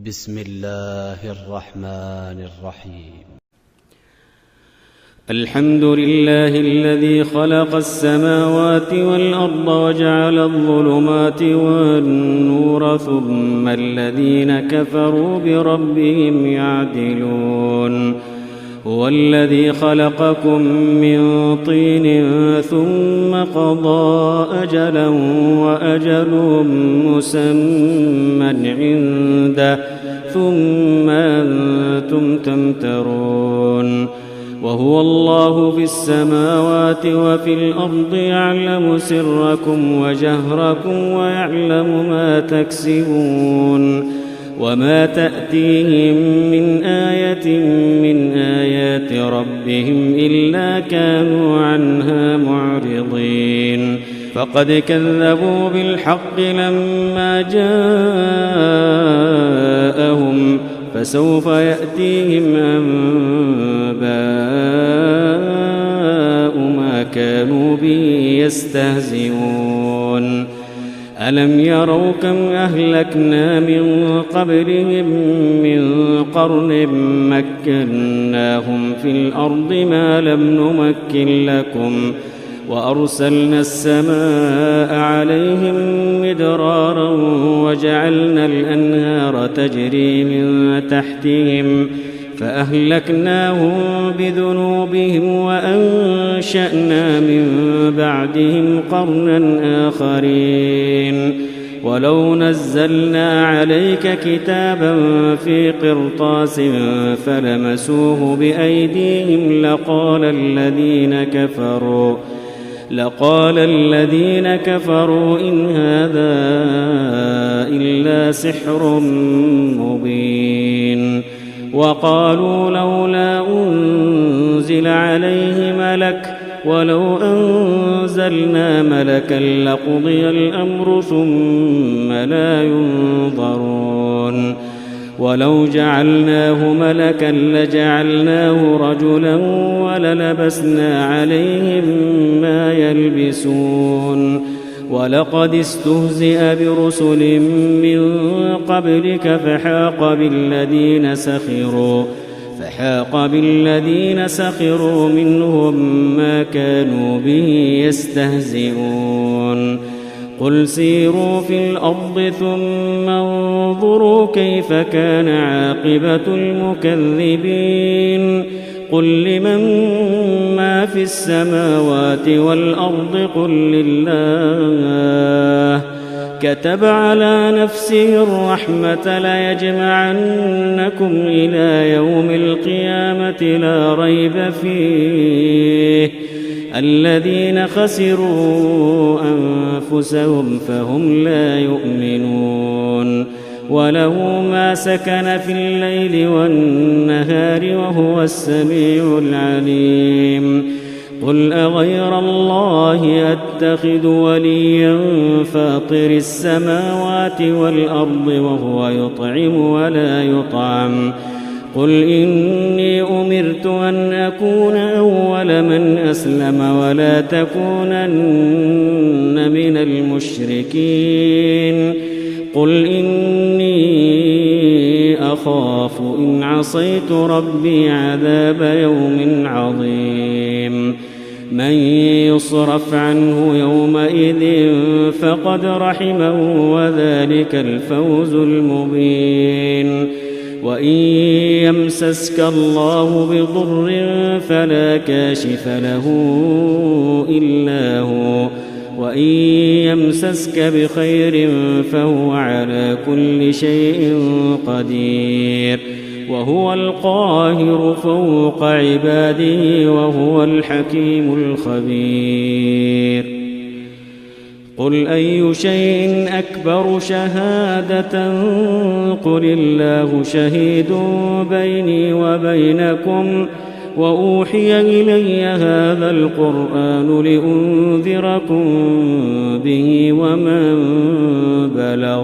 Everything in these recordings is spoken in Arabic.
بسم الله الرحمن الرحيم. الحمد لله الذي خلق السماوات والأرض وجعل الظلمات والنور ثم الذين كفروا بربهم يعدلون. هو الذي خلقكم من طين ثم قضى أجلا وأجل مسمى عنده ثم أنتم تمترون. وهو الله في السماوات وفي الأرض يعلم سركم وجهركم ويعلم ما تكسبون. وما تأتيهم من آية من آيات ربهم إلا كانوا عنها معرضين. فقد كذبوا بالحق لما جاءهم فسوف يأتيهم أنباء ما كانوا به يستهزئون. ألم يروا كم أهلكنا من قبلهم من قرن مكناهم في الأرض ما لم نمكن لكم وأرسلنا السماء عليهم مدرارا وجعلنا الأنهار تجري من تحتهم فأهلكناهم بذنوبهم وأنشأنا من بعدهم قرنا آخرين. ولو نزلنا عليك كتابا في قرطاس فلمسوه بأيديهم لقال الذين كفروا إن هذا إلا سحر مبين. وقالوا لولا أنزل عليه ملك ولو أنزلنا ملكا لقضي الأمر ثم لا ينظرون. ولو جعلناه ملكا لجعلناه رجلا وللبسنا عليهم ما يلبسون. ولقد استهزئ برسل من قبلك فحاق بالذين سخروا منهم ما كانوا به يستهزئون. قل سيروا في الأرض ثم انظروا كيف كان عاقبة المكذبين. قل لمن ما في السماوات والأرض قل لله. كتب على نفسه الرحمة ليجمعنكم إلى يوم القيامة لا ريب فيه. الذين خسروا أنفسهم فهم لا يؤمنون. وله ما سكن في الليل والنهار وهو السميع العليم. قل أغير الله أتخذ وليا فاطر السماوات والأرض وهو يطعم ولا يطعم. قل إني أمرت أن أكون أول من أسلم ولا تكونن من المشركين. قل إني أخاف إن عصيت ربي عذاب يوم عظيم. من يصرف عنه يومئذ فقد رحمه وذلك الفوز المبين. وإن يمسسك الله بضر فلا كاشف له إلا هو وإن يمسسك بخير فهو على كل شيء قدير. وهو القاهر فوق عباده وهو الحكيم الخبير. قل أي شيء أكبر شهادة قل الله شهيد بيني وبينكم وأوحي إلي هذا القرآن لأنذركم به ومن بلغ.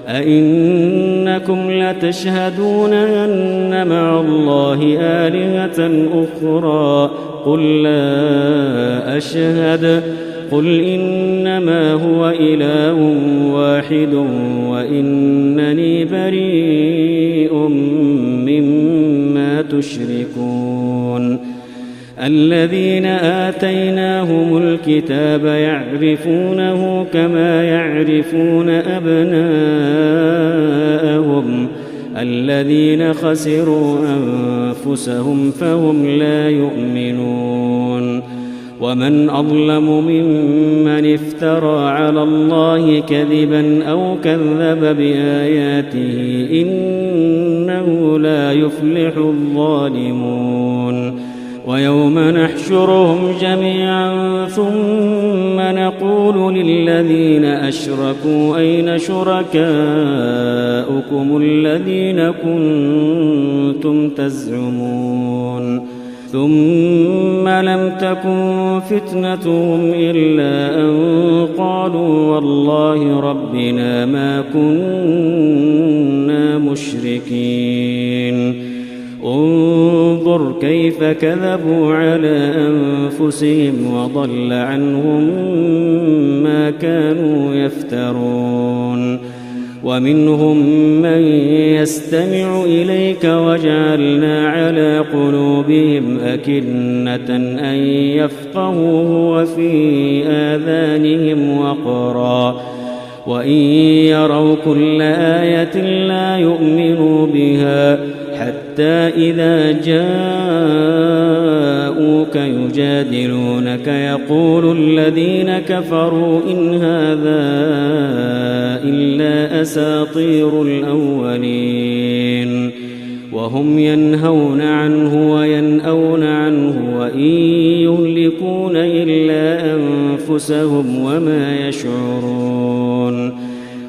أئنكم لتشهدون أن مع الله آلهة أخرى قل لا أشهد قل إنما هو إله واحد وإنني بريء مما تشركون الذين آتيناهم الكتاب يعرفونه كما يعرفون أبناءهم الذين خسروا أنفسهم فهم لا يؤمنون ومن أظلم ممن افترى على الله كذبا أو كذب بآياته إنه لا يفلح الظالمون ويوم نحشرهم جميعا ثم نقول للذين أشركوا أين شركاؤكم الذين كنتم تزعمون ثم لم تكن فتنتهم إلا أن قالوا والله ربنا ما كنا مشركين انظر كيف كذبوا على أنفسهم وضل عنهم ما كانوا يفترون ومنهم من يستمع إليك وجعلنا على قلوبهم أكنة أن يفقهوه وفي آذانهم وقرا وإن يروا كل آية لا يؤمنوا بها حتى إذا جاءوك يجادلونك يقول الذين كفروا إن هذا إلا أساطير الأولين وهم ينهون عنه وينأون عنه وإن يهلكون إلا أنفسهم وما يشعرون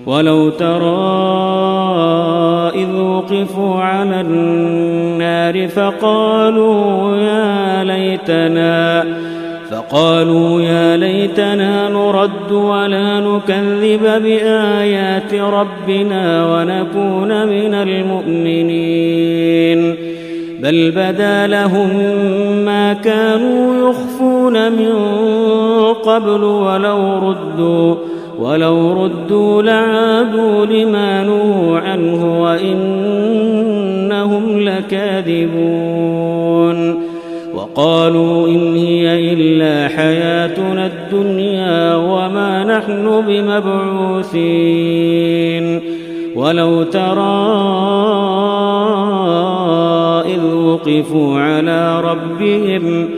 ولو ترى إذ وقفوا على النار فقالوا يا ليتنا نرد ولا نكذب بآيات ربنا ونكون من المؤمنين بل بدا لهم ما كانوا يخفون من قبل ولو ردوا لعادوا لما نهوا عنه وإنهم لكاذبون وقالوا إن هي إلا حياتنا الدنيا وما نحن بمبعوثين ولو ترى إذ وقفوا على ربهم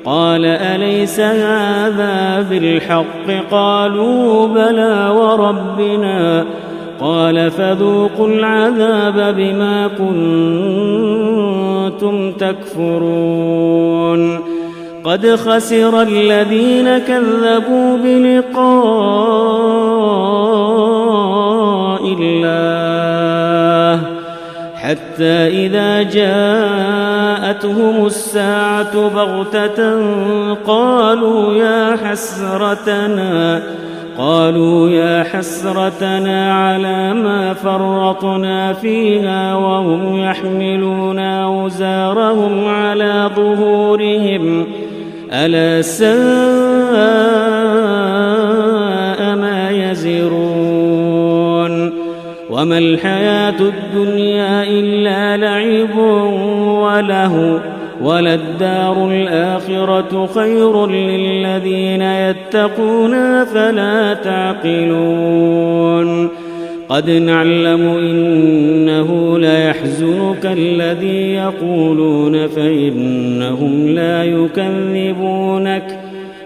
قال أليس هذا بالحق قالوا بلى وربنا قال فذوقوا العذاب بما كنتم تكفرون قد خسر الذين كذبوا بلقاء الله حتى إذا جاءتهم الساعة بغتة قالوا يا حسرتنا على ما فرطنا فيها وهم يحملون أوزارهم على ظهورهم ألا ساء ما يزرون وما الحياة الدنيا إلا لعب وله وللدار الآخرة خير للذين يتقون فلا تعقلون قد نعلم إنه ليحزنك الذي يقولون فإنهم لا يكذبونك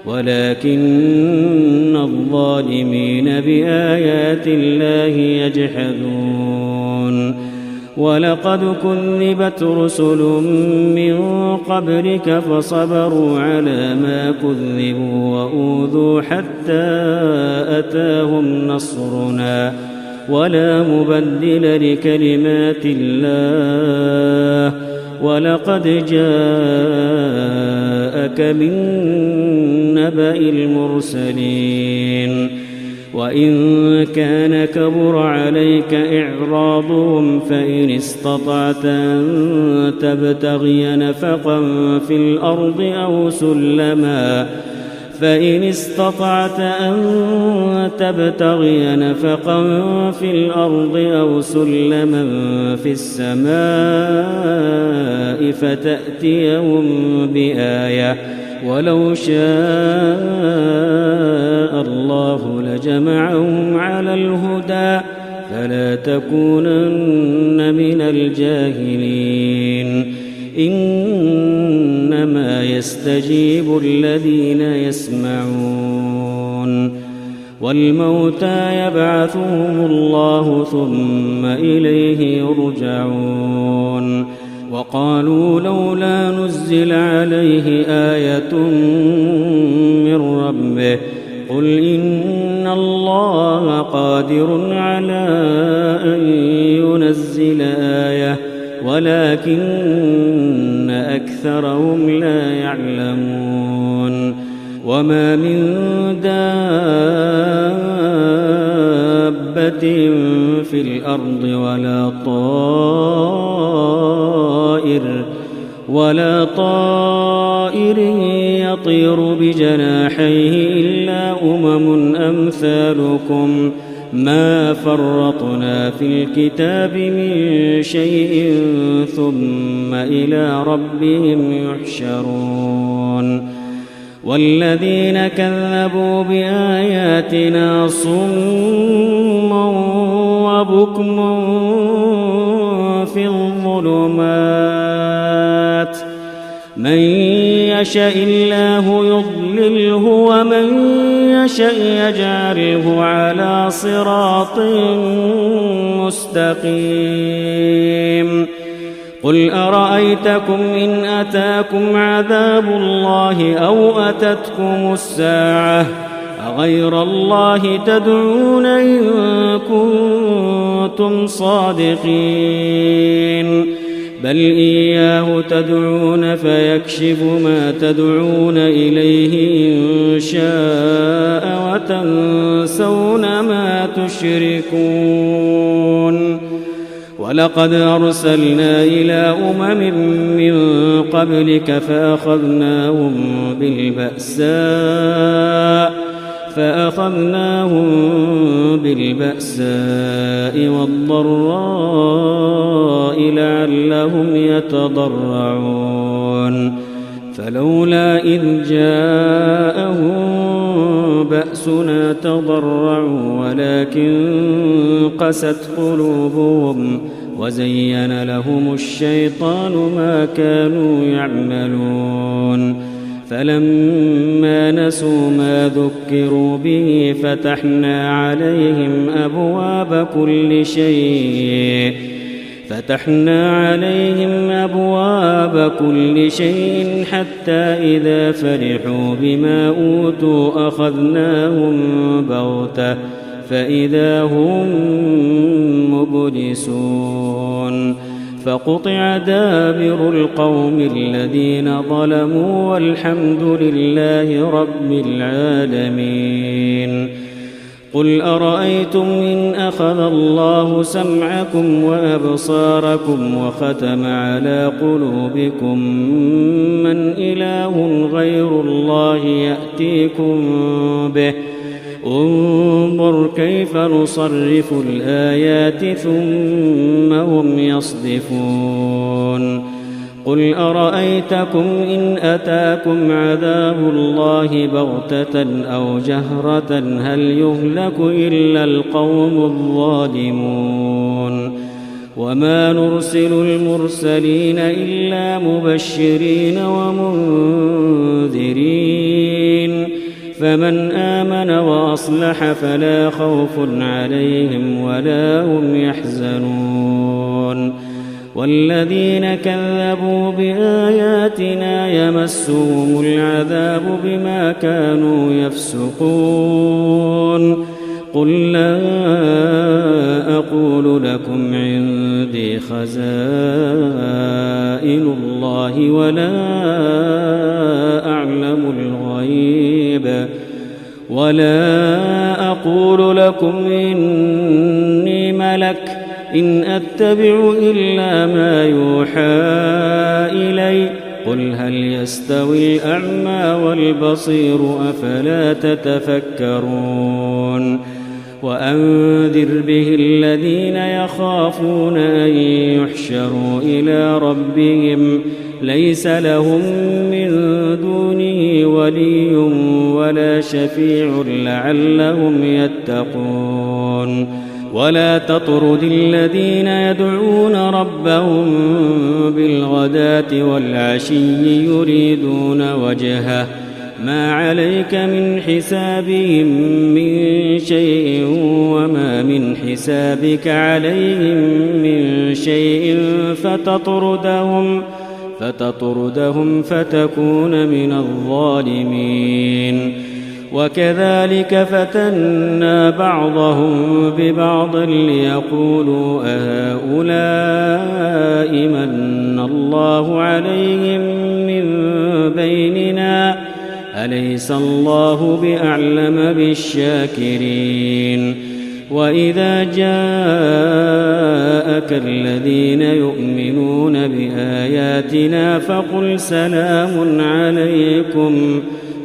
ولكن الظالمين بآيات الله يجحدون ولقد كذبت رسل من قبلك فصبروا على ما كذبوا وأوذوا حتى أتاهم نصرنا ولا مبدل لكلمات الله ولقد جاءك من نبأ المرسلين وإن كان كبر عليك إعراضهم فإن استطعت أن تبتغي نفقا في الأرض فإن استطعت أن تبتغي نفقا في الأرض أو سلما في السماء فتأتيهم بآية ولو شاء الله لجمعهم على الهدى فلا تكونن من الجاهلين إنما يستجيب الذين يسمعون والموتى يبعثهم الله ثم إليه يرجعون وقالوا لولا نزل عليه آية من ربه قل إن الله قادر على أن ينزل آية ولكن أكثرهم لا يعلمون وما من دابة في الأرض ولا طائر يطير بجناحيه إلا أمثالكم ما فرطنا في الكتاب من شيء ثم إلى ربهم يحشرون والذين كذبوا بآياتنا صم وبكم في الظلمات من يشاء الله يضلله ومن يشاء يجعله على صراط مستقيم قل أرأيتكم إن أتاكم عذاب الله أو أتتكم الساعة أغير الله تدعون إن كنتم صادقين بل إياه تدعون فيكشف ما تدعون إليه إن شاء وتنسون ما تشركون ولقد أرسلنا إلى من قبلك فأخذناهم بالبأساء والضراء لعلهم يتضرعون فلولا إذ جاءهم بأسنا تضرعوا ولكن قست قلوبهم وزين لهم الشيطان ما كانوا يعملون فلما نسوا ما ذكروا به فتحنا عليهم أبواب كل شيء حتى إذا فرحوا بما أوتوا أخذناهم بغتة فإذا هم مبلسون فقطع دابر القوم الذين ظلموا والحمد لله رب العالمين قل أرأيتم إن أخذ الله سمعكم وأبصاركم وختم على قلوبكم من إله غير الله يأتيكم به انظر كيف نصرف الآيات ثم هم يصدفون قل أرأيتكم إن أتاكم عذاب الله بغتة أو جهرة هل يهلك إلا القوم الظالمون وما نرسل المرسلين إلا مبشرين ومنذرين فمن آمن وأصلح فلا خوف عليهم ولا هم يحزنون والذين كذبوا بآياتنا يمسهم العذاب بما كانوا يفسقون قل لا أقول لكم عندي خزائن الله ولا أعلم الغيب ولا أقول لكم إني ملك إن أتبع إلا ما يوحى إلي قل هل يستوي الأعمى والبصير أفلا تتفكرون وأنذر به الذين يخافون أن يحشروا إلى ربهم ليس لهم من دونه ولي ولا شفيع لعلهم يتقون ولا تطرد الذين يدعون ربهم بالغداة والعشي يريدون وجهه ما عليك من حسابهم من شيء وما من حسابك عليهم من شيء فتطردهم فتكون من الظالمين وكذلك فتنا بعضهم ببعض ليقولوا أهؤلاء من الله عليهم من بيننا أليس الله بأعلم بالشاكرين وإذا جاءك الذين يؤمنون بآياتنا فقل سلام عليكم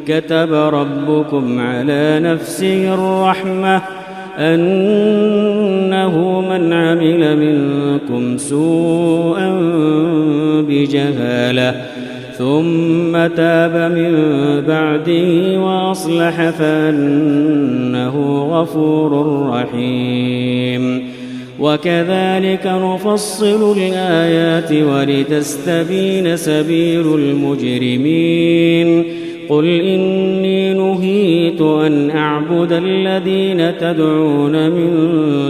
كتب ربكم على نفسه الرحمة أنه من عمل منكم سوءا بجهالة ثم تاب من بعده وأصلح فأنه غفور رحيم وكذلك نفصل الآيات ولتستبين سبيل المجرمين قل إني نهيت أن أعبد الذين تدعون من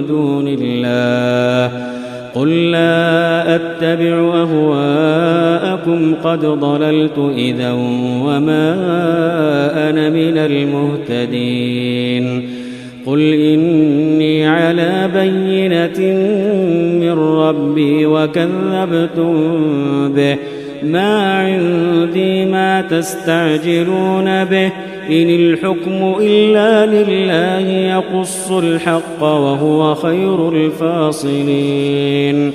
دون الله قل لا أتبع أهواءكم قد ضللت إذا وما أنا من المهتدين قل إني على بينة من ربي وكذبتم به ما عندي ما تستعجلون به إن الحكم إلا لله يقص الحق وهو خير الفاصلين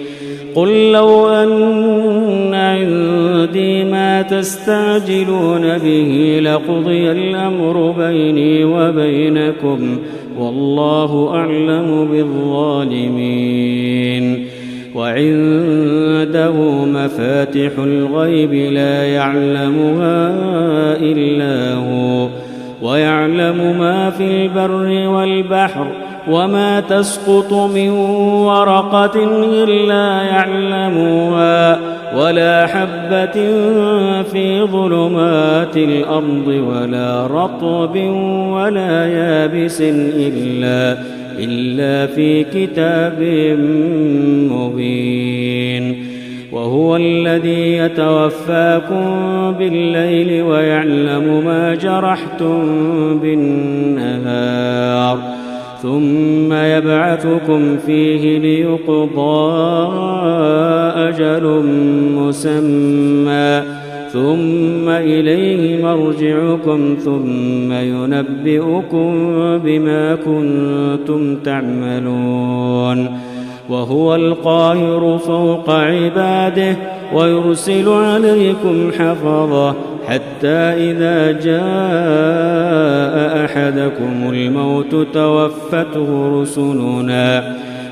قل لو أن عندي ما تستعجلون به لقضي الأمر بيني وبينكم والله أعلم بالظالمين وعنده مفاتح الغيب لا يعلمها إلا هو ويعلم ما في البر والبحر وما تسقط من ورقة إلا يعلمها ولا حبة في ظلمات الأرض ولا رطب ولا يابس إلا في كتاب مبين وهو الذي يتوفاكم بالليل ويعلم ما جرحتم بالنهار ثم يبعثكم فيه ليقضى أجل مسمى ثم إليه مرجعكم ثم ينبئكم بما كنتم تعملون وهو القاهر فوق عباده ويرسل عليكم حفظة حتى إذا جاء أحدكم الموت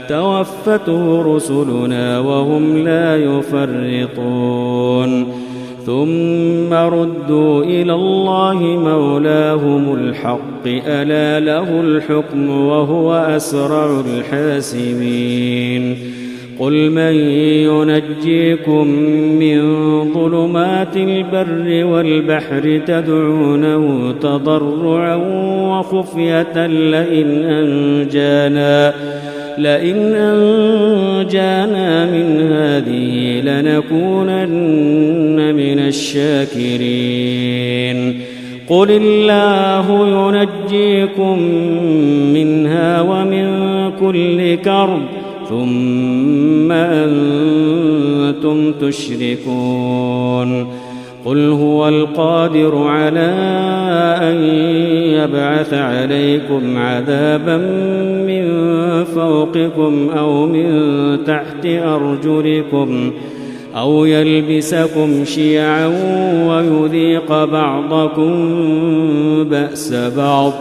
توفته رسلنا وهم لا يفرطون ثم ردوا إلى الله مولاهم الحق ألا له الحكم وهو أسرع الحاسبين قل من ينجيكم من ظلمات البر والبحر تدعونه تضرعا وخفية لئن أنجانا من هذه لنكونن من الشاكرين قل الله ينجيكم منها ومن كل كرب ثم أنتم تشركون قل هو القادر على أن يبعث عليكم عذابا من فوقكم أو من تحت أرجلكم أو يلبسكم شيعا ويذيق بعضكم بأس بعض.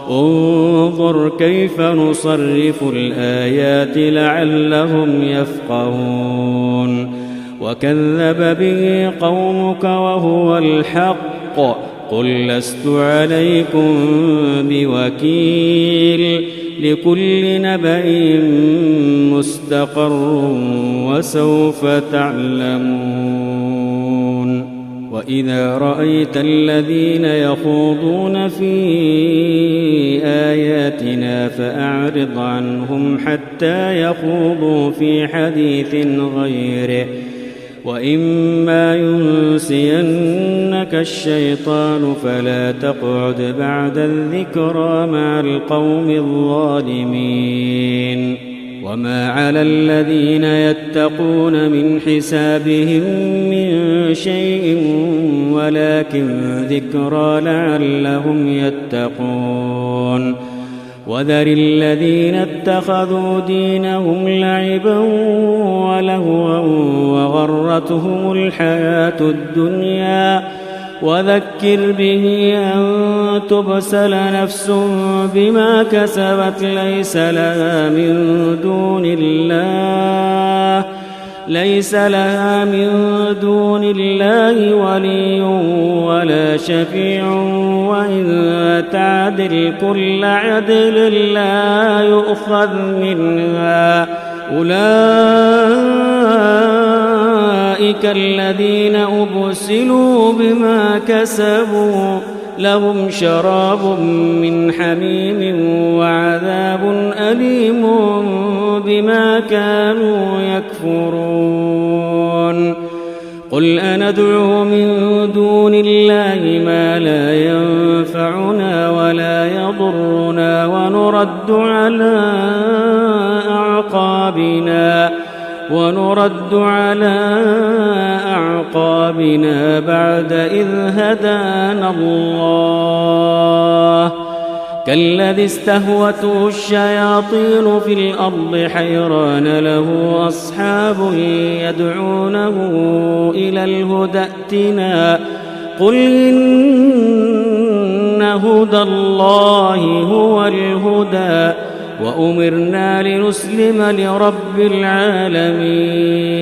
انظر كيف نصرف الآيات لعلهم يفقهون. وكذب به قومك وهو الحق قل لست عليكم بوكيل لكل نبأ مستقر وسوف تعلمون. وإذا رأيت الذين يخوضون في آياتنا فأعرض عنهم حتى يخوضوا في حديث غيره وإما ينسينك الشيطان فلا تقعد بعد الذكرى مع القوم الظالمين. وما على الذين يتقون من حسابهم من شيء ولكن ذكرى لعلهم يتقون. وذر الذين اتخذوا دينهم لعبا ولهوا وغرتهم الحياة الدنيا وذكر به أن تبسل نفس بما كسبت ليس لها من دون الله ولي ولا شفيع وإن تعدل كل عدل لا يؤخذ منها. أولئك الذين أبسلوا بما كسبوا لهم شراب من حميم وعذاب أليم بما كانوا يكفرون. قل أندعو من دون الله ما لا ينفعنا ولا يضرنا ونرد على أعقابنا بعد إذ هدانا الله كالذي استهوته الشياطين في الأرض حيران له أصحاب يدعونه إلى الهدى ائتنا قل إن هدى الله هو الهدى وأمرنا لنسلم لرب العالمين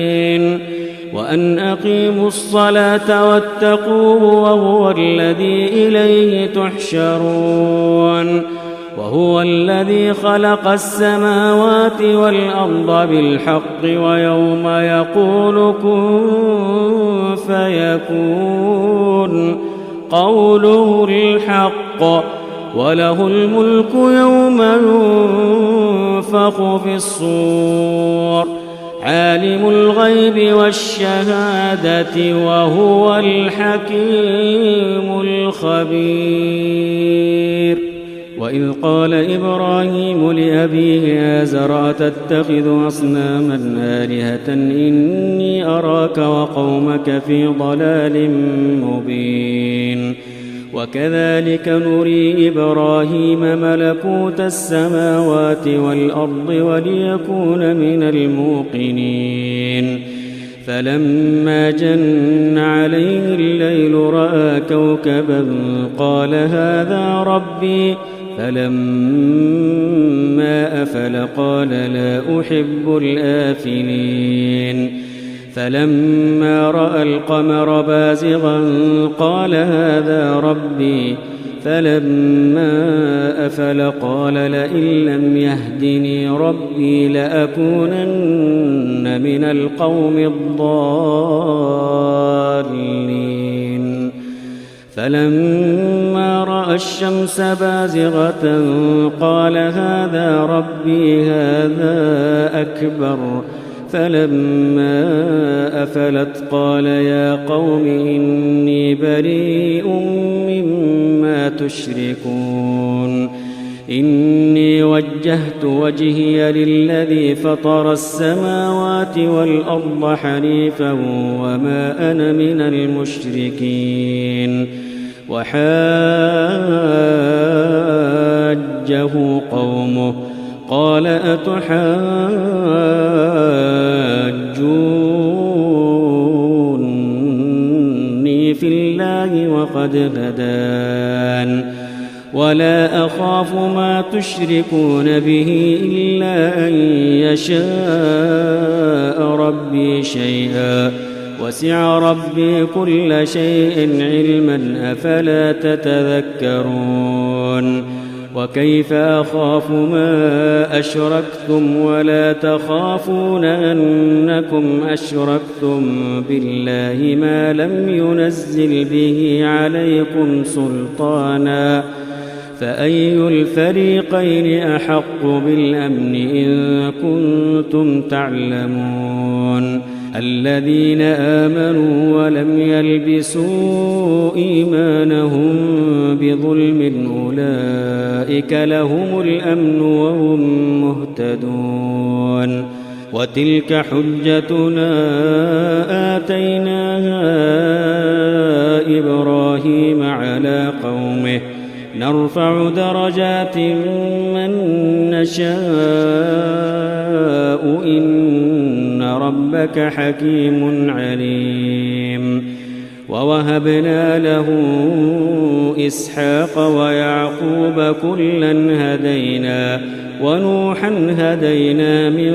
وأن أقيموا الصلاة واتقوه وهو الذي إليه تحشرون. وهو الذي خلق السماوات والأرض بالحق ويوم يقول كن فيكون قوله الحق وله الملك يوم ينفخ في الصور عالم الغيب والشهادة وهو الحكيم الخبير. وإذ قال إبراهيم لأبيه آزر أتتخذ أصناما آلهة إني أراك وقومك في ضلال مبين. وكذلك نري إبراهيم ملكوت السماوات والأرض وليكون من الموقنين. فلما جن عليه الليل رأى كوكبا قال هذا ربي فلما أفل قال لا أحب الآفلين. فلما رأى القمر بازغا قال هذا ربي فلما أفل قال لئن لم يهدني ربي لأكونن من القوم الضالين. فلما رأى الشمس بازغة قال هذا ربي هذا أكبر. فلما أفلت قال يا قوم إني بريء مما تشركون إني وجهت وجهي للذي فطر السماوات والأرض حنيفا وما أنا من المشركين. وحاجه قومه قال أتحاجوني قد هدان ولا أخاف ما تشركون به إلا أن يشاء ربي شيئا وسع ربي كل شيء علما أفلا تتذكرون وكيف أخاف ما أشركتم ولا تخافون أنكم أشركتم بالله ما لم ينزل به عليكم سلطانا فأي الفريقين أحق بالأمن إن كنتم تعلمون الذين آمنوا ولم يلبسوا إيمانهم بظلم أولئك لهم الأمن وهم مهتدون وتلك حجتنا آتيناها إبراهيم على قومه نرفع درجات من نشاء إن ربك حكيم عليم ووهبنا له إسحاق ويعقوب كلا هدينا ونوحا هدينا من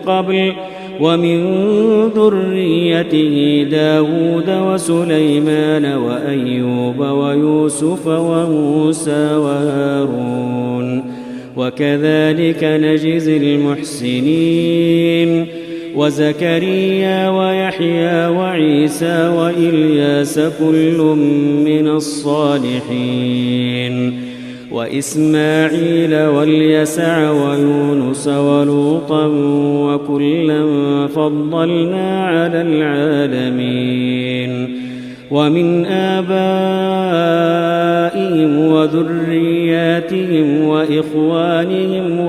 قبل ومن ذريته داود وسليمان وأيوب ويوسف وموسى وهارون وكذلك نجزي المحسنين وزكريا ويحيى وعيسى وإلياس كل من الصالحين وإسماعيل واليسع ويونس ولوطا وكلا فضلنا على العالمين ومن آبائهم وذرياتهم وإخوانهم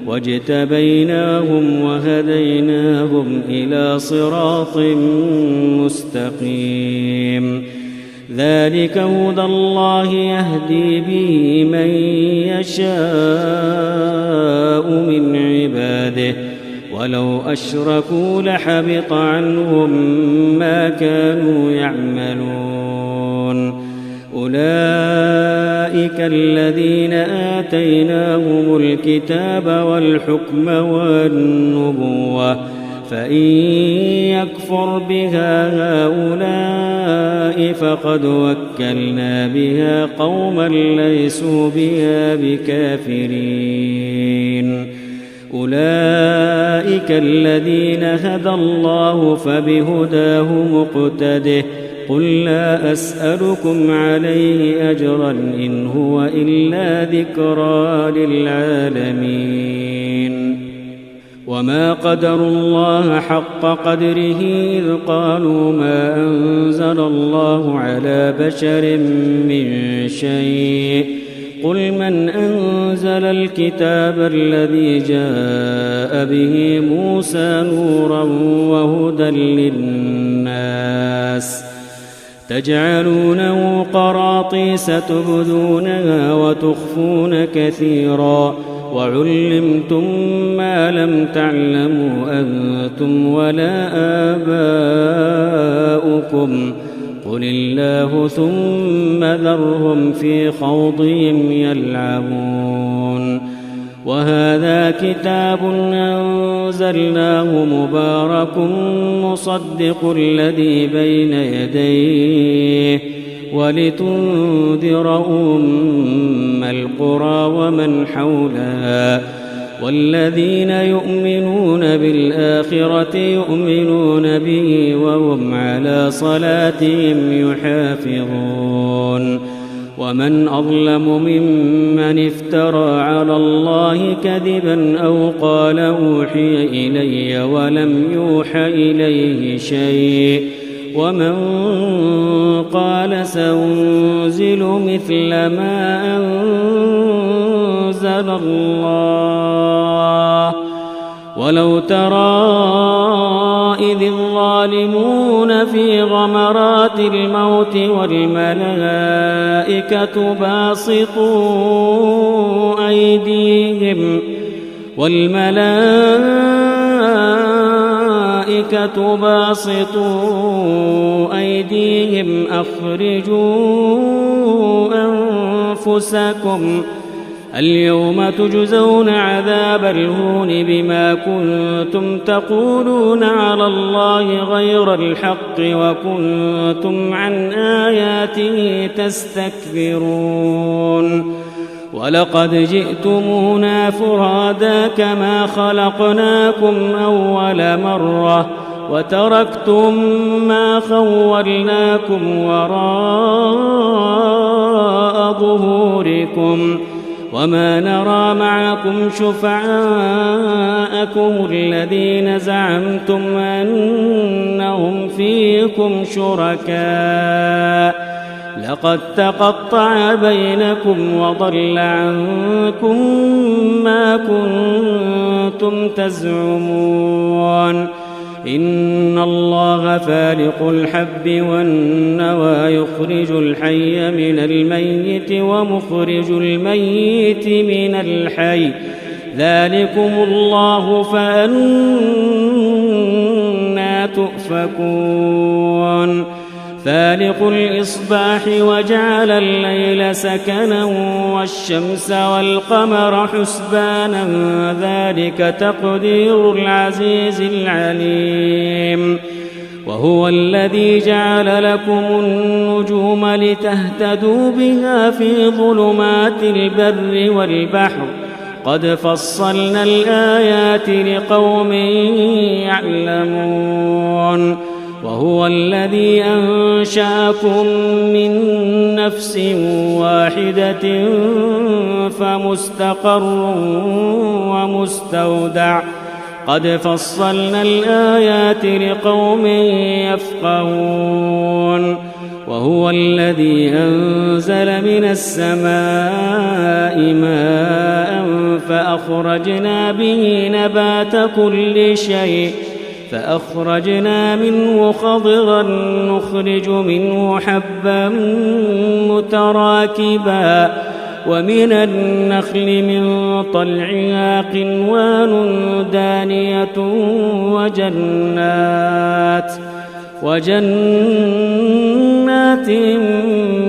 واجتبيناهم وهديناهم إلى صراط مستقيم ذلك هدى الله يهدي به من يشاء من عباده ولو أشركوا لحبط عنهم ما كانوا يعملون أولئك الذين آتيناهم الكتاب والحكم والنبوة فإن يكفر بها هؤلاء فقد وكلنا بها قوما ليسوا بها بكافرين أولئك الذين هدى الله فبهداه مقتده قل لا أسألكم عليه أجرا إن هو إلا ذكرى للعالمين وما قدروا الله حق قدره إذ قالوا ما أنزل الله على بشر من شيء قل من أنزل الكتاب الذي جاء به موسى نورا وهدى للناس تجعلونه قراطيس تبدونها وتخفون كثيرا وعلمتم ما لم تعلموا أنتم ولا آباؤكم قل الله ثم ذرهم في خوضهم يلعبون وهذا كتاب أنزلناه مبارك مصدق الذي بين يديه ولتنذر أم القرى ومن حولها والذين يؤمنون بالآخرة يؤمنون به وهم على صلاتهم يحافظون ومن أظلم ممن افترى على الله كذبا أو قال أوحي إلي ولم يوح إليه شيء ومن قال سأنزل مثل ما أنزل الله ولو ترى إذ الظالمون في غمرات الموت والملائكة باسطوا أيديهم والملائكة باسطوا أيديهم أخرجوا أنفسكم اليوم تجزون عذاب الهون بما كنتم تقولون على الله غير الحق وكنتم عن آياته تستكبرون ولقد جئتمونا فرادا كما خلقناكم أول مرة وتركتم ما خولناكم وراء ظهوركم وما نرى معكم شفعاءكم الذين زعمتم أنهم فيكم شركاء لقد تقطع بينكم وضل عنكم ما كنتم تزعمون إن الله فالق الحب والنوى يخرج الحي من الميت ومخرج الميت من الحي ذلكم الله فأنى تؤفكون فالق الإصباح وجعل الليل سكنا والشمس والقمر حسبانا ذلك تقدير العزيز العليم وهو الذي جعل لكم النجوم لتهتدوا بها في ظلمات البر والبحر قد فصلنا الآيات لقوم يعلمون وهو الذي أنشأكم من نفس واحدة فمستقر ومستودع قد فصلنا الآيات لقوم يفقهون وهو الذي أنزل من السماء ماء فأخرجنا به نبات كل شيء فأخرجنا منه خضرا نخرج منه حبا متراكبا ومن النخل من طلعها قنوان دانية وجنات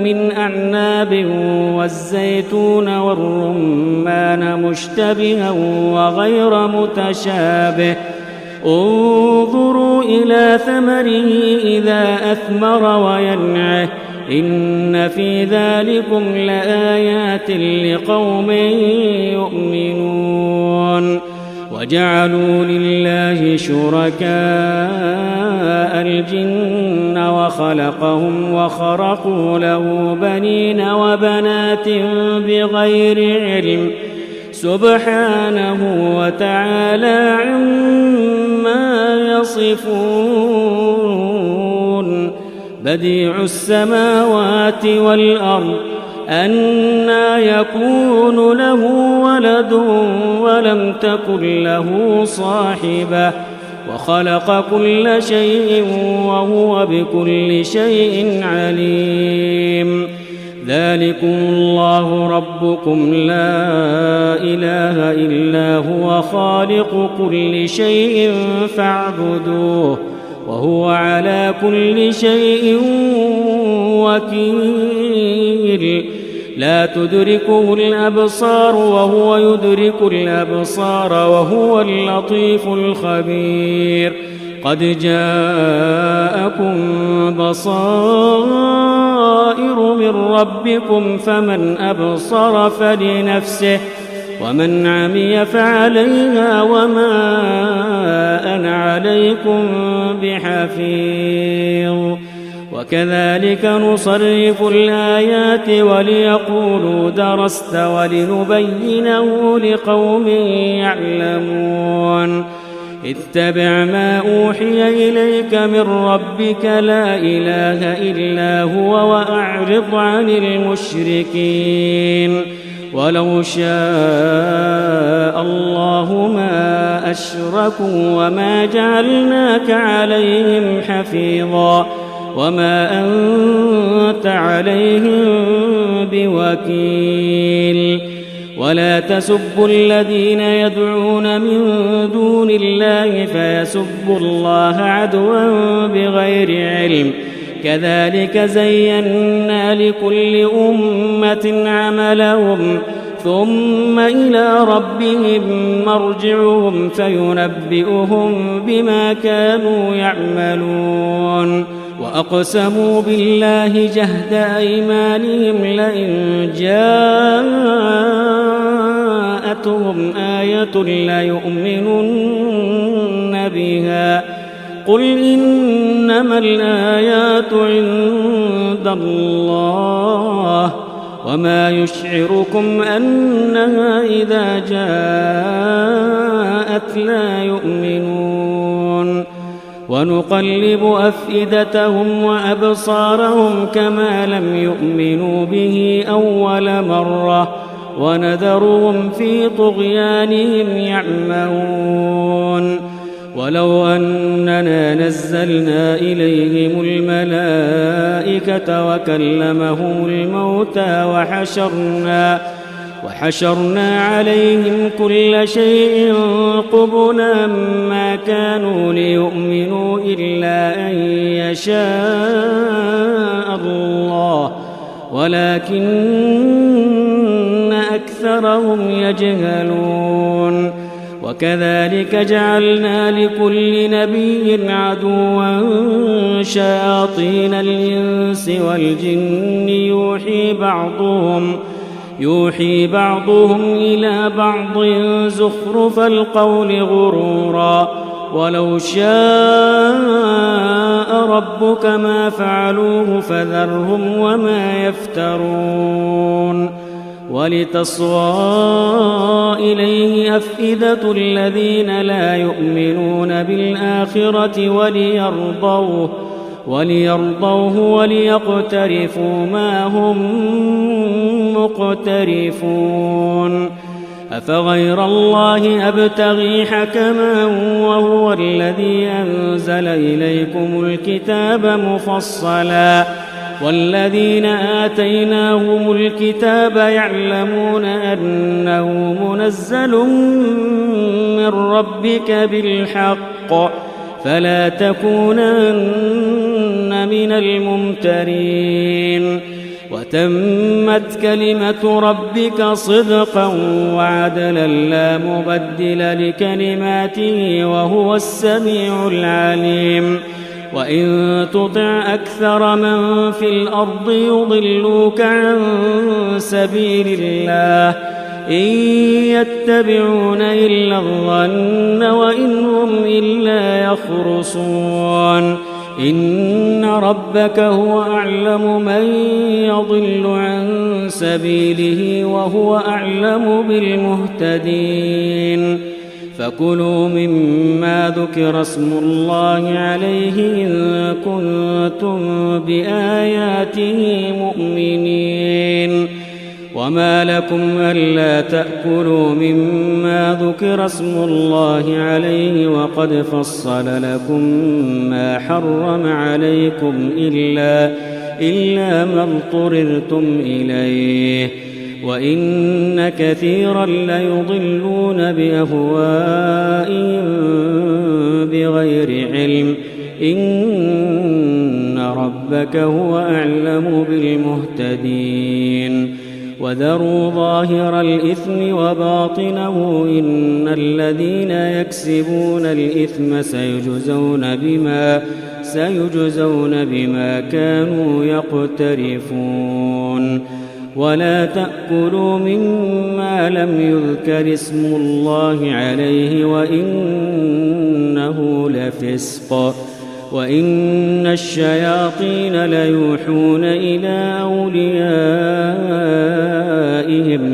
من أعناب والزيتون والرمان مشتبها وغير متشابه انظروا إلى ثمره إذا أثمر وينعه إن في ذلكم لآيات لقوم يؤمنون وجعلوا لله شركاء الجن وخلقهم وخرقوا له بنين وبنات بغير علم سبحانه وتعالى عما يصفون بديع السماوات والأرض أنى يكون له ولد ولم تكن له صاحبة وخلق كل شيء وهو بكل شيء عليم ذلكم الله ربكم لا إله إلا هو خالق كل شيء فاعبدوه وهو على كل شيء وكيل لا تدركه الأبصار وهو يدرك الأبصار وهو اللطيف الخبير قد جاءكم بصائر من ربكم فمن أبصر فلنفسه ومن عمي فعليها وما أنا عليكم بحفيظ وكذلك نصرف الآيات وليقولوا درست ولنبينه لقوم يعلمون اتبع ما أوحي إليك من ربك لا إله إلا هو وأعرض عن المشركين ولو شاء الله ما أشركوا وما جعلناك عليهم حفيظا وما أنت عليهم بوكيل ولا تسبوا الذين يدعون من دون الله فيسبوا الله عدوا بغير علم كذلك زينا لكل أمة عملهم ثم إلى ربهم مرجعهم فينبئهم بما كانوا يعملون وأقسموا بالله جهد أيمانهم لئن جاءتهم آية ليؤمنن بها قل إنما الآيات عند الله وما يشعركم أنها إذا جاءت لا يؤمنون ونقلب أفئدتهم وأبصارهم كما لم يؤمنوا به أول مرة ونذرهم في طغيانهم يعمهون ولو أننا نزلنا إليهم الملائكة وكلمهم الموتى وحشرنا عليهم كل شيء قبلا ما كانوا ليؤمنوا إلا أن يشاء الله ولكن أكثرهم يجهلون وكذلك جعلنا لكل نبي عدوا شياطين الإنس والجن يوحي بعضهم إلى بعض زخرف القول غرورا ولو شاء ربك ما فعلوه فذرهم وما يفترون ولتصغى إليه أفئدة الذين لا يؤمنون بالآخرة وليرضوه وليقترفوا ما هم مقترفون أفغير الله أبتغي حكما وهو الذي أنزل إليكم الكتاب مفصلا والذين آتيناهم الكتاب يعلمون أنه منزل من ربك بالحق فلا تكونن من الممترين وتمت كلمة ربك صدقا وعدلا لا مبدل لكلماته وهو السميع العليم وإن تطع أكثر من في الأرض يضلوك عن سبيل الله إن يتبعون إلا الظن وإن هم إلا يخرصون إن ربك هو أعلم من يضل عن سبيله وهو أعلم بالمهتدين فكلوا مما ذكر اسم الله عليه إن كنتم بآياته مؤمنين وما لكم ألا تأكلوا مما ذكر اسم الله عليه وقد فصل لكم ما حرم عليكم إلا ما اضطررتم إليه وإن كثيرا ليضلون بأهوائهم بغير علم إن ربك هو أعلم بالمهتدين وذروا ظاهر الإثم وباطنه إن الذين يكسبون الإثم سيجزون بما كانوا يقترفون ولا تأكلوا مما لم يذكر اسم الله عليه وإنه لفسق وإن الشياطين ليوحون إلى أوليائهم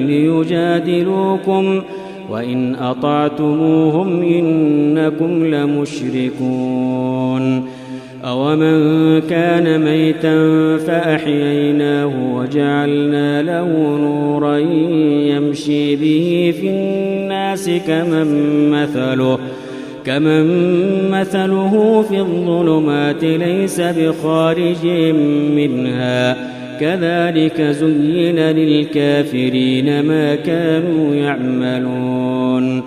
ليجادلوكم وإن أطعتموهم إنكم لمشركون أومن كان ميتا فأحييناه وجعلنا له نورا يمشي به في الناس كمن مثله في الظلمات ليس بخارج منها كذلك زين للكافرين ما كانوا يعملون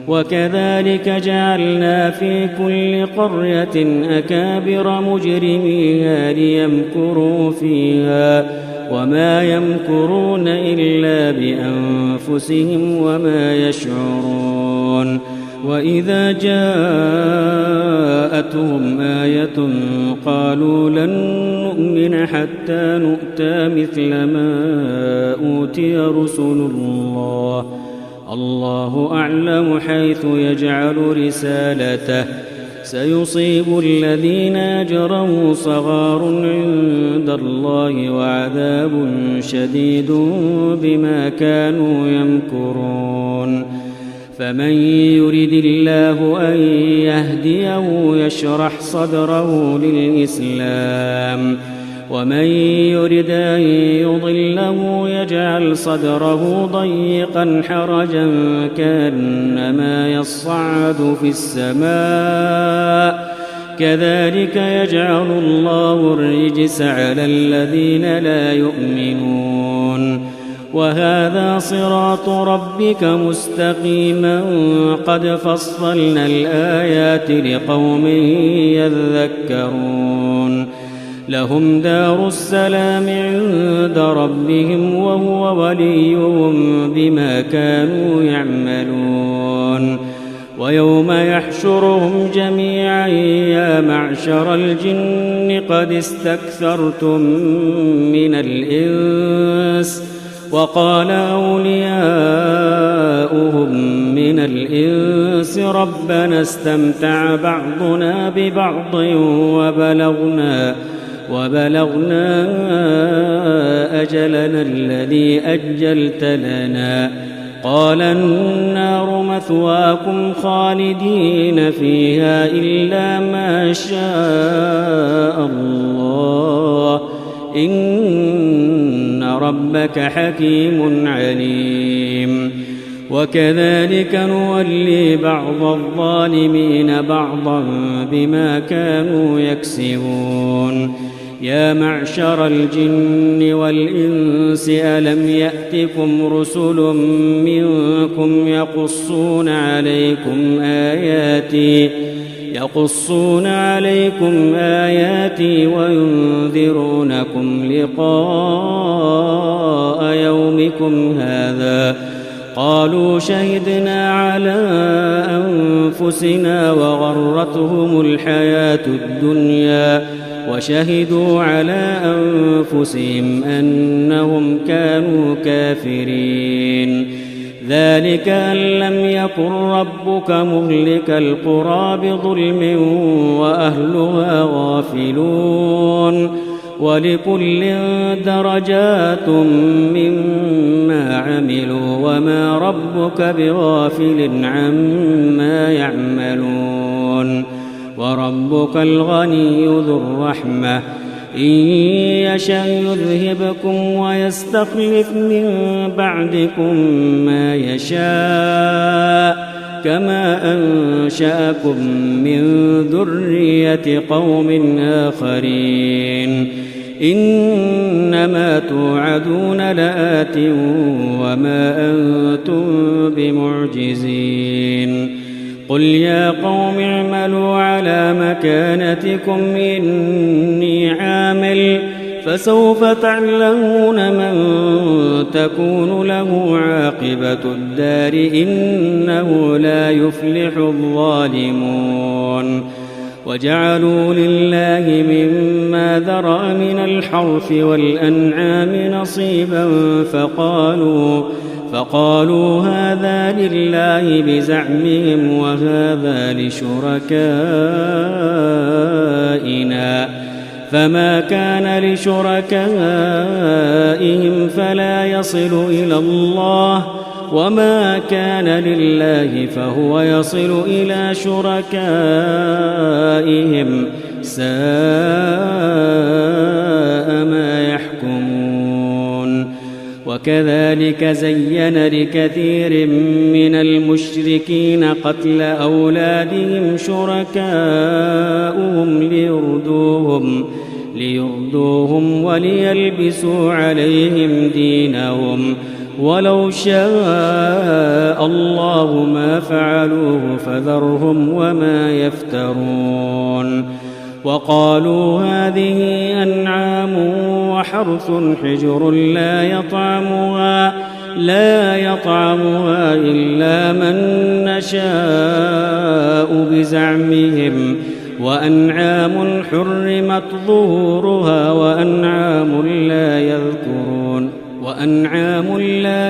وكذلك جعلنا في كل قرية أكابر مجرميها ليمكروا فيها وما يمكرون إلا بأنفسهم وما يشعرون وإذا جاءتهم آية قالوا لن نؤمن حتى نؤتى مثل ما أوتي رسل الله أعلم حيث يجعل رسالته سيصيب الذين أجرموا صغار عند الله وعذاب شديد بما كانوا يمكرون فمن يرد الله أن يهديه يشرح صدره للإسلام ومن يرد أن يضله يجعل صدره ضيقا حرجا كأنما يصعد في السماء كذلك يجعل الله الرجس على الذين لا يؤمنون وهذا صراط ربك مستقيما قد فصلنا الآيات لقوم يذكرون لهم دار السلام عند ربهم وهو وليهم بما كانوا يعملون ويوم يحشرهم جميعا يا معشر الجن قد استكثرتم من الإنس وقال أولياؤهم من الإنس ربنا استمتع بعضنا ببعض وبلغنا أجلنا الذي أجلت لنا قال النار مثواكم خالدين فيها إلا ما شاء الله إن ربك حكيم عليم وكذلك نولي بعض الظالمين بعضا بما كانوا يكسبون يا معشر الجن والإنس ألم يأتكم رسل منكم يقصون عليكم آياتي وينذرونكم لقاء يومكم هذا قالوا شهدنا على أنفسنا وغرتهم الحياة الدنيا وشهدوا على أنفسهم أنهم كانوا كافرين ذلك أن لم يكن ربك مهلك القرى بظلم وأهلها غافلون ولكل درجات مما عملوا وما ربك بغافل عما يعملون وربك الغني ذو الرحمة إن يشأ يذهبكم ويستخلف من بعدكم ما يشاء كما أنشأكم من ذرية قوم آخرين إنما توعدون لآت وما أنتم بمعجزين قل يا قوم اعملوا على مكانتكم إني عامل فسوف تعلمون من تكون له عاقبة الدار إنه لا يفلح الظالمون وجعلوا لله مما ذرأ من الحرث والأنعام نصيبا فقالوا هذا لله بزعمهم وهذا لشركائنا فما كان لشركائهم فلا يصل إلى الله وما كان لله فهو يصل إلى شركائهم ساء ما يحكمون وكذلك زين لكثير من المشركين قتل ليردوهم وليلبسوا عليهم دينهم ولو شاء الله ما فعلوه فذرهم وما يفترون وقالوا هذه أنعام وحرث حجر لا يطعمها إلا من نشاء بزعمهم وأنعام حرمت ظهورها وأنعام لا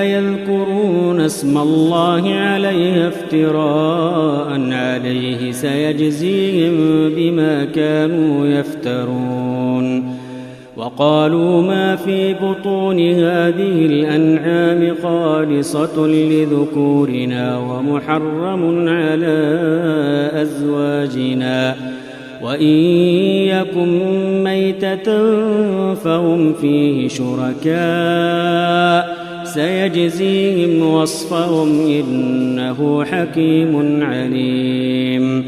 يذكرون اسم الله عليها افتراء عليه سيجزيهم بما كانوا يفترون وقالوا ما في بطون هذه الأنعام خالصة لذكورنا ومحرم على أزواجنا وإن يكن ميتة فهم فيه شركاء سيجزيهم وصفهم إنه حكيم عليم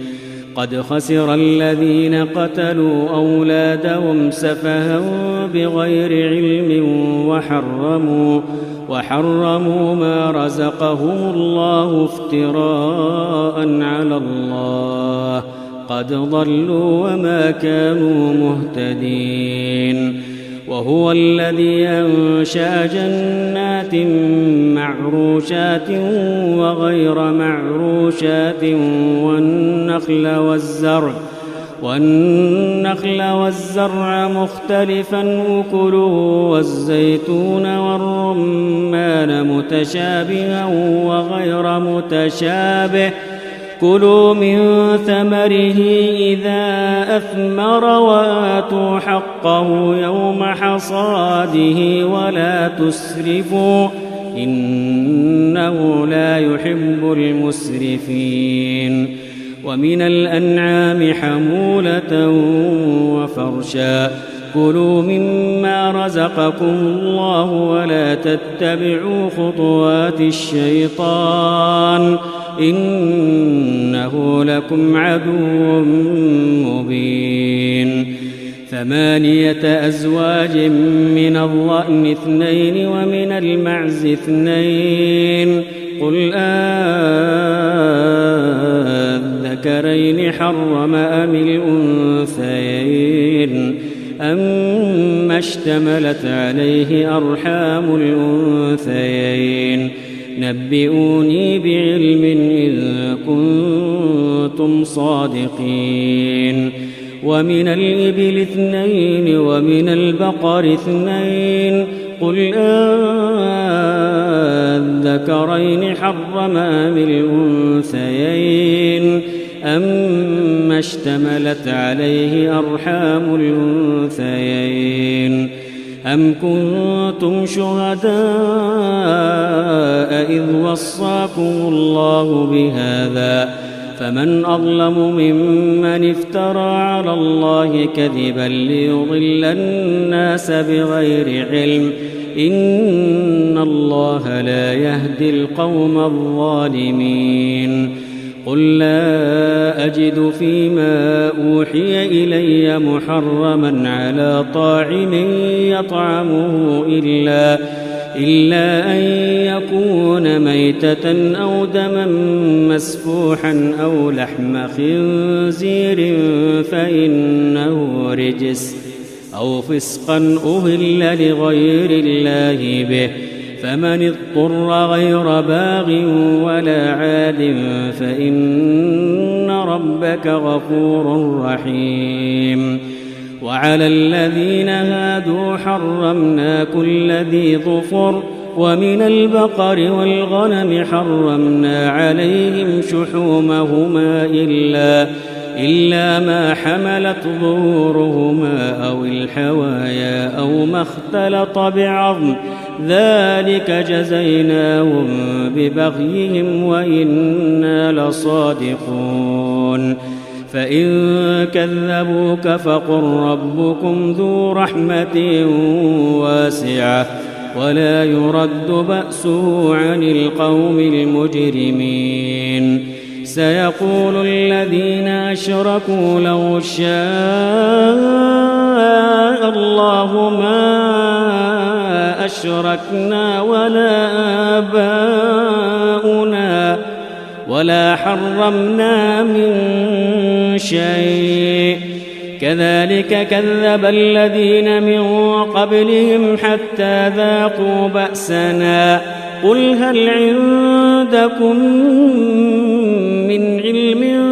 قد خسر الذين قتلوا أولادهم سفها بغير علم وحرموا ما رزقهم الله افتراء على الله قد ضلوا وما كانوا مهتدين وهو الذي أنشأ جنات معروشات وغير معروشات والنخل والزرع مختلفا أكله والزيتون والرمان متشابها وغير متشابه كلوا من ثمره إذا أثمر وآتوا حقه يوم حصاده ولا تسرفوا إنه لا يحب المسرفين ومن الأنعام حمولة وفرشا كلوا مما رزقكم الله ولا تتبعوا خطوات الشيطان إنه لكم عدو مبين 8 أزواج من الضأن 2 ومن المعز 2 قل أذكرين حرم أم الأنثيين أما اشتملت عليه أرحام الأنثيين نبئوني بعلم إن كنتم صادقين ومن الإبل 2 ومن البقر 2 قل أذكرين حرم أم الأنثيين أما اشتملت عليه أرحام الأنثيين أم كنتم شهداء إذ وصاكم الله بهذا فمن أظلم ممن افترى على الله كذبا ليضل الناس بغير علم إن الله لا يهدي القوم الظالمين قل لا أجد فيما أوحي إلي محرما على طاعم يطعمه إلا أن يكون ميتة أو دما مسفوحا أو لحم خنزير فإنه رجس أو فسقا أهل لغير الله به فمن اضطر غير باغ ولا عاد فإن ربك غفور رحيم وعلى الذين هادوا حرمنا كل ذي ظفر ومن البقر والغنم حرمنا عليهم شحومهما إلا ما حملت ظهورهما أو الحوايا أو ما اختلط بعظم ذلك جزيناهم ببغيهم وإنا لصادقون فإن كذبوك فقل ربكم ذو رحمة واسعة ولا يرد بأسه عن القوم المجرمين سيقول الذين أشركوا لو شاء الله ما أشركنا ولا آباؤنا ولا حرمنا من شيء كذلك كذب الذين من قبلهم حتى ذاقوا بأسنا قل هل عندكم من علم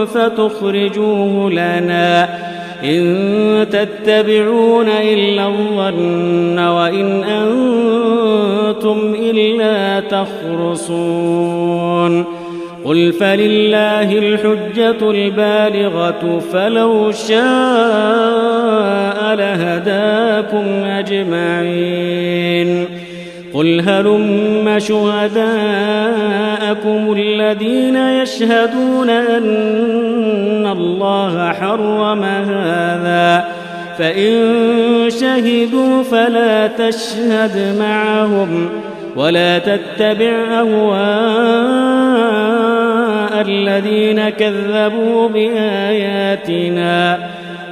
فتخرجوه لنا إن تتبعون إلا الظن وإن أنتم إلا تخرصون قل فلله الحجة البالغة فلو شاء لهداكم أجمعين قل هلم شهداءكم الذين يشهدون أن الله حرم هذا فإن شهدوا فلا تشهد معهم ولا تتبع أهواء الذين كذبوا بآياتنا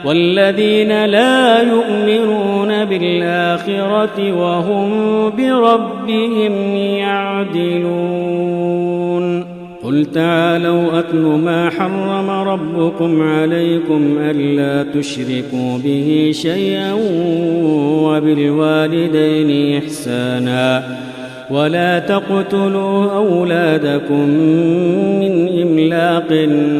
والذين لا يؤمنون بالآخرة وهم بربهم يعدلون قل تعالوا أتل ما حرم ربكم عليكم ألا تشركوا به شيئا وبالوالدين إحسانا ولا تقتلوا أولادكم من إملاق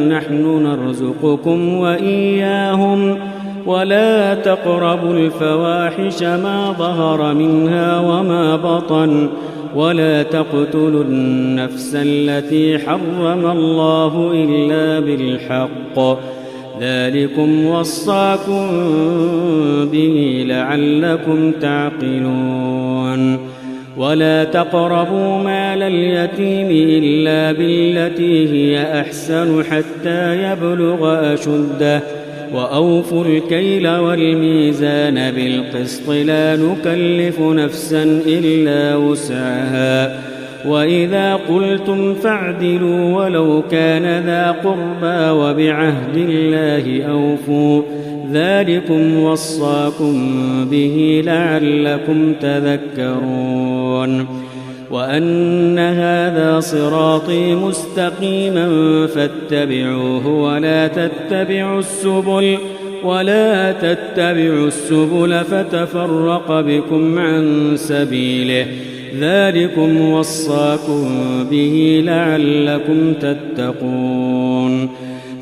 نحن نرزقكم وإياهم ولا تقربوا الفواحش ما ظهر منها وما بطن ولا تقتلوا النفس التي حرم الله إلا بالحق ذلكم وصاكم به لعلكم تعقلون ولا تقربوا مال اليتيم إلا بالتي هي أحسن حتى يبلغ أشده وأوفوا الكيل والميزان بالقسط لا نكلف نفسا إلا وسعها وإذا قلتم فاعدلوا ولو كان ذا قربى وبعهد الله أوفوا ذلكم وصاكم به لعلكم تذكرون وأن هذا صراطي مستقيما فاتبعوه ولا تتبعوا السبل فتفرق بكم عن سبيله ذلكم وصاكم به لعلكم تتقون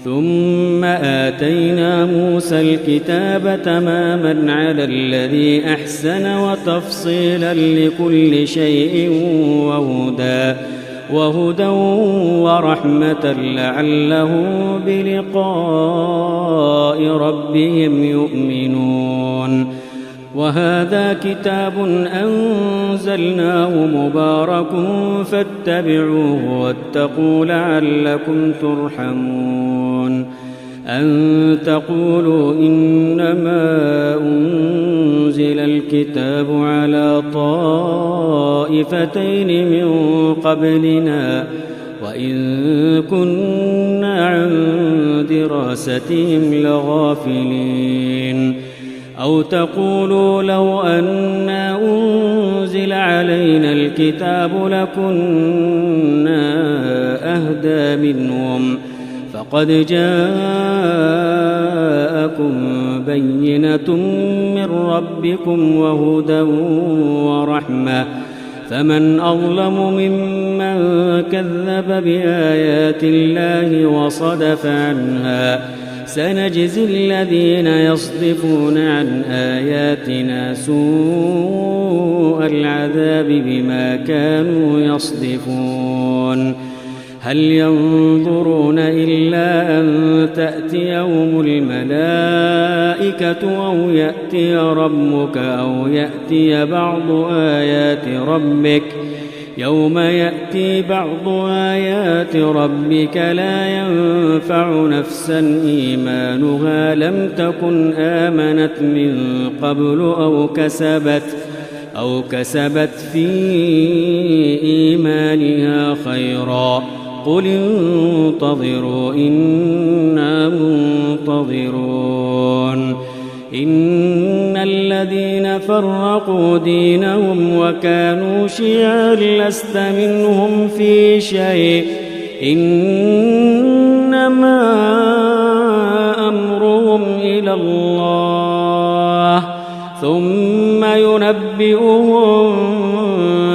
ثم آتينا موسى الكتاب تماما على الذي أحسن وتفصيلا لكل شيء وهدى ورحمة لعلهم بلقاء ربهم يؤمنون وهذا كتاب أنزلناه مبارك فاتبعوه واتقوا لعلكم ترحمون أن تقولوا إنما أنزل الكتاب على طائفتين من قبلنا وإن كنا عن دراستهم لغافلين أو تقولوا لو أنا أنزل علينا الكتاب لكنا أهدى منهم فقد جاءكم بينة من ربكم وهدى ورحمة فمن أظلم ممن كذب بآيات الله وصدف عنها سنجزي الذين يصدفون عن آياتنا سوء العذاب بما كانوا يصدفون هل ينظرون إلا أن تأتيهم الملائكة أو يأتي ربك أو يأتي بعض آيات ربك يوم يأتي بعض آيات ربك لا ينفع نفسا إيمانها لم تكن آمنت من قبل أو كسبت في إيمانها خيرا قل انتظروا إنا منتظرون إن الذين فرقوا دينهم وكانوا شيعا لست منهم في شيء إنما أمرهم إلى الله ثم ينبئهم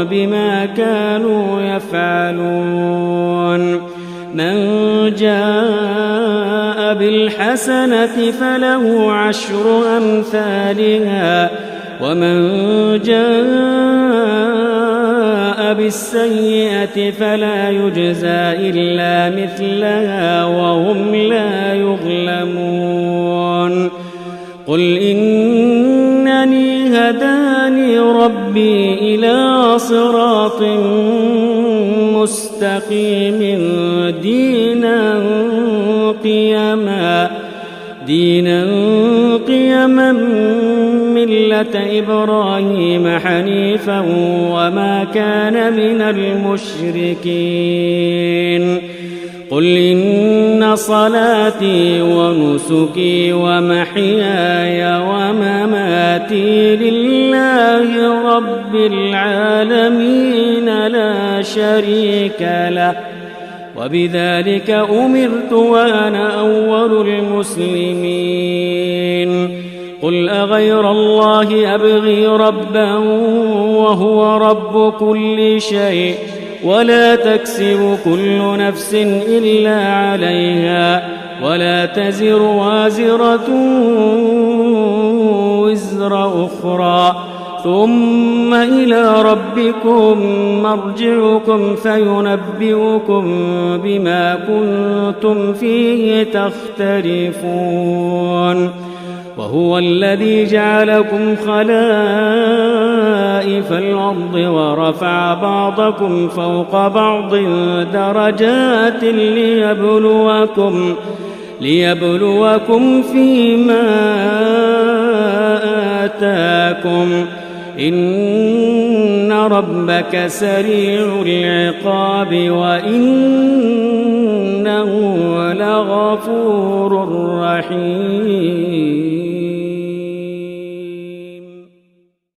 بما كانوا يفعلون من جاء بالحسنة فله 10 أمثالها ومن جاء بالسيئة فلا يجزى إلا مثلها وهم لا يظلمون قل إنني هداني ربي إلى صراط مستقيم دينا قيما ملة إبراهيم حنيفا وما كان من المشركين قل إن صلاتي ونسكي ومحياي ومماتي لله رب العالمين لا شريك له وبذلك أمرت وأنا أول المسلمين قل أغير الله أبغي ربا وهو رب كل شيء ولا تكسب كل نفس إلا عليها ولا تزر وازرة وزر أخرى ثم إلى ربكم مرجعكم فينبئكم بما كنتم فيه تختلفون وهو الذي جعلكم خلائف الأرض ورفع بعضكم فوق بعض درجات ليبلوكم فيما آتاكم إن ربك سريع العقاب وإنه لغفور رحيم